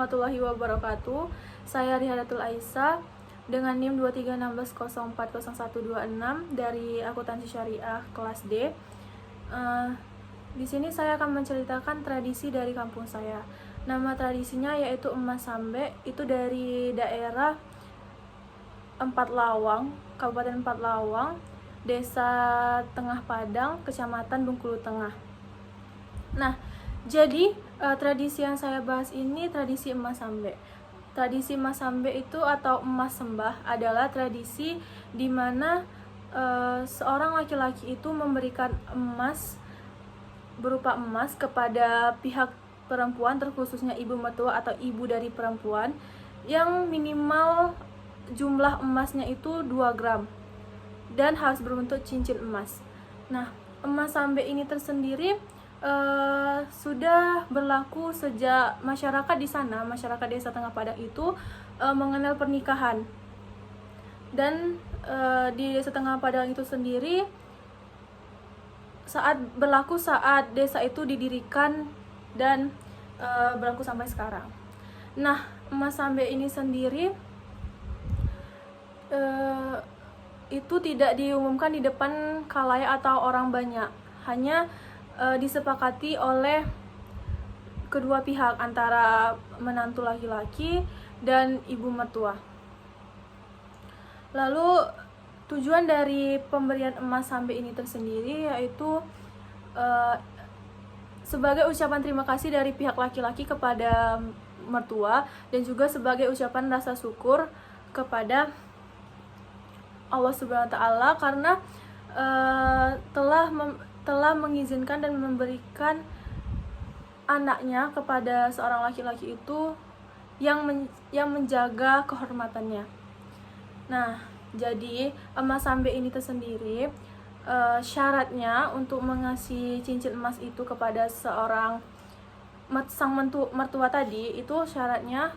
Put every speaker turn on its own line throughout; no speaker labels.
warahmatullahi wabarakatuh. Saya Rihadatul Aisyah dengan NIM 2316040126 dari Akuntansi Syariah kelas D. Di sini saya akan menceritakan tradisi dari kampung saya. Nama tradisinya yaitu Emas Sambe, itu dari daerah Empat Lawang, Kabupaten Empat Lawang, Desa Tengah Padang, Kecamatan Bengkulu Tengah. Nah, jadi tradisi yang saya bahas ini tradisi Emas Sambe. Tradisi Emas Sambe itu atau emas sembah adalah tradisi di mana seorang laki-laki itu memberikan emas berupa emas kepada pihak perempuan, terkhususnya ibu mertua atau ibu dari perempuan, yang minimal jumlah emasnya itu 2 gram dan harus berbentuk cincin emas. Nah, Emas Sambe ini tersendiri sudah berlaku sejak masyarakat di sana, masyarakat Desa Tengah Padang itu mengenal pernikahan. Dan di Desa Tengah Padang itu sendiri saat desa itu didirikan dan berlaku sampai sekarang. Nah, Emas Sambe ini sendiri itu tidak diumumkan di depan khalayak atau orang banyak, hanya disepakati oleh kedua pihak antara menantu laki-laki dan ibu mertua. Lalu tujuan dari pemberian Emas Sambe ini tersendiri yaitu sebagai ucapan terima kasih dari pihak laki-laki kepada mertua dan juga sebagai ucapan rasa syukur kepada Allah Subhanahu wa Ta'ala karena telah mengizinkan dan memberikan anaknya kepada seorang laki-laki itu yang menjaga kehormatannya. Nah, jadi Emas Sambe ini tersendiri syaratnya untuk mengasih cincin emas itu kepada seorang sang mertua tadi, itu syaratnya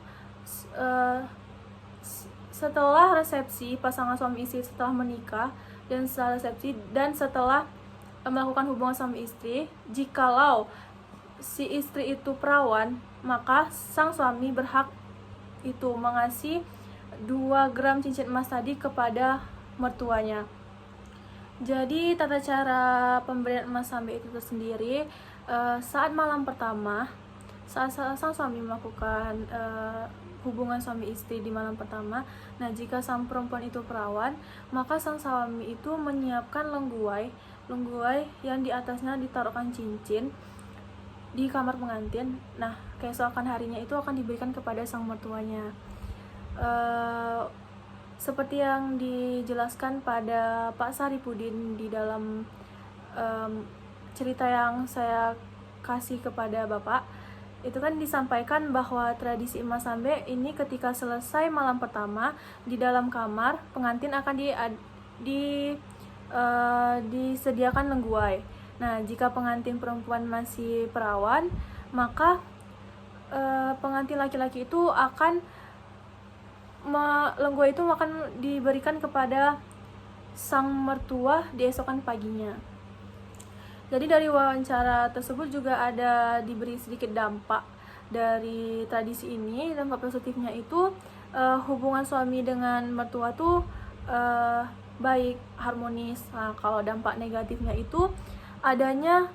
setelah resepsi pasangan suami istri setelah menikah dan setelah resepsi dan setelah melakukan hubungan suami istri, jikalau si istri itu perawan, maka sang suami berhak itu mengasih 2 gram cincin emas tadi kepada mertuanya. Jadi tata cara pemberian Emas Sambe itu tersendiri saat malam pertama, saat sang suami melakukan hubungan suami istri di malam pertama. Nah, jika sang perempuan itu perawan, maka sang suami itu menyiapkan lengguai yang di atasnya ditaruhkan cincin di kamar pengantin. Nah, keesokan harinya itu akan diberikan kepada sang mertuanya. Seperti yang dijelaskan pada Pak Saripudin di dalam cerita yang saya kasih kepada Bapak, itu kan disampaikan bahwa tradisi Emas Sambe ini ketika selesai malam pertama di dalam kamar pengantin akan disediakan lengguai. Nah, jika pengantin perempuan masih perawan, maka pengantin laki-laki itu akan lengguai itu akan diberikan kepada sang mertua di esokan paginya. Jadi dari wawancara tersebut juga ada diberi sedikit dampak dari tradisi ini. Dampak positifnya itu hubungan suami dengan mertua tuh baik, harmonis. Nah, kalau dampak negatifnya itu adanya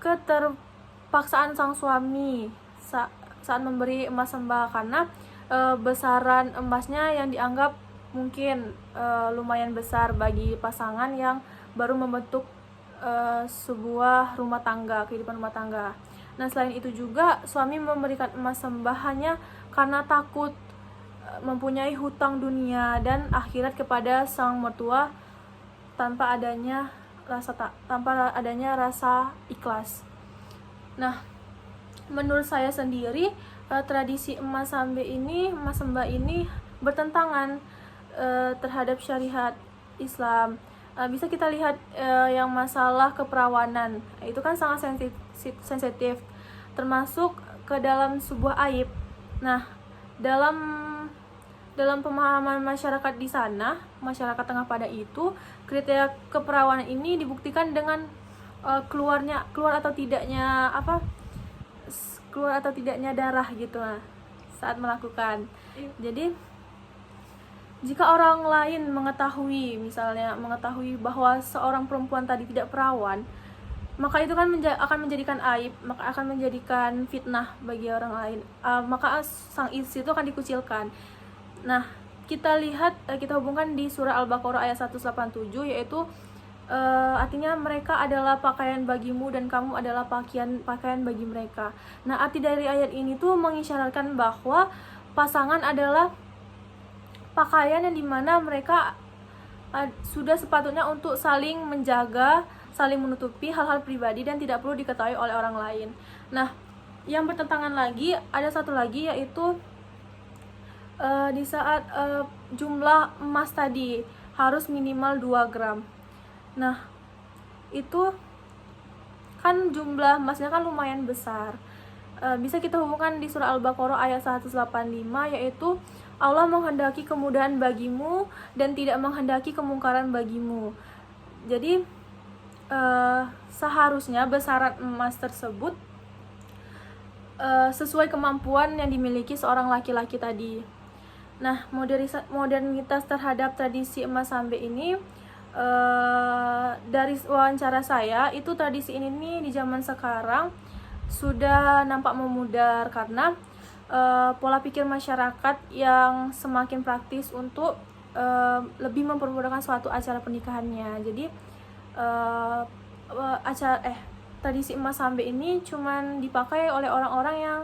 keterpaksaan sang suami saat memberi emas sembah karena besaran emasnya yang dianggap mungkin lumayan besar bagi pasangan yang baru membentuk sebuah kehidupan rumah tangga. Nah, selain itu juga suami memberikan emas sembah hanya karena takut mempunyai hutang dunia dan akhirat kepada sang mertua tanpa adanya rasa ikhlas. Nah, menurut saya sendiri tradisi Emas Sambe ini, emas sembah ini bertentangan terhadap syariat Islam. Bisa kita lihat yang masalah keperawanan, itu kan sangat sensitif, termasuk ke dalam sebuah aib. Nah, dalam pemahaman masyarakat di sana, masyarakat Tengah Padang itu, kriteria keperawanan ini dibuktikan dengan keluar atau tidaknya darah gitu. Nah, saat melakukan. Jadi jika orang lain mengetahui, misalnya mengetahui bahwa seorang perempuan tadi tidak perawan, maka itu kan akan menjadikan aib, maka akan menjadikan fitnah bagi orang lain. Maka sang istri itu akan dikucilkan. Nah, kita lihat, kita hubungkan di surah Al-Baqarah ayat 187, yaitu artinya mereka adalah pakaian bagimu dan kamu adalah pakaian bagi mereka. Nah, arti dari ayat ini tuh mengisyaratkan bahwa pasangan adalah pakaian yang dimana mereka sudah sepatutnya untuk saling menjaga, saling menutupi hal-hal pribadi dan tidak perlu diketahui oleh orang lain. Nah, yang bertentangan lagi, ada satu lagi, yaitu di saat jumlah emas tadi harus minimal 2 gram. Nah, itu kan jumlah emasnya kan lumayan besar. Bisa kita hubungkan di surah Al-Baqarah ayat 185, yaitu Allah menghendaki kemudahan bagimu dan tidak menghendaki kemungkaran bagimu. Jadi seharusnya besaran emas tersebut sesuai kemampuan yang dimiliki seorang laki-laki tadi. Nah, modernitas terhadap tradisi emas sambe ini, dari wawancara saya, itu tradisi ini nih di zaman sekarang sudah nampak memudar karena pola pikir masyarakat yang semakin praktis untuk lebih mempermudahkan suatu acara pernikahannya. Jadi tradisi emas sambe ini cuman dipakai oleh orang-orang yang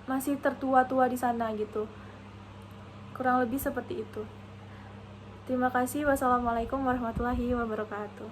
masih tertua-tua di sana gitu. Kurang lebih seperti itu. Terima kasih. Wassalamualaikum warahmatullahi wabarakatuh.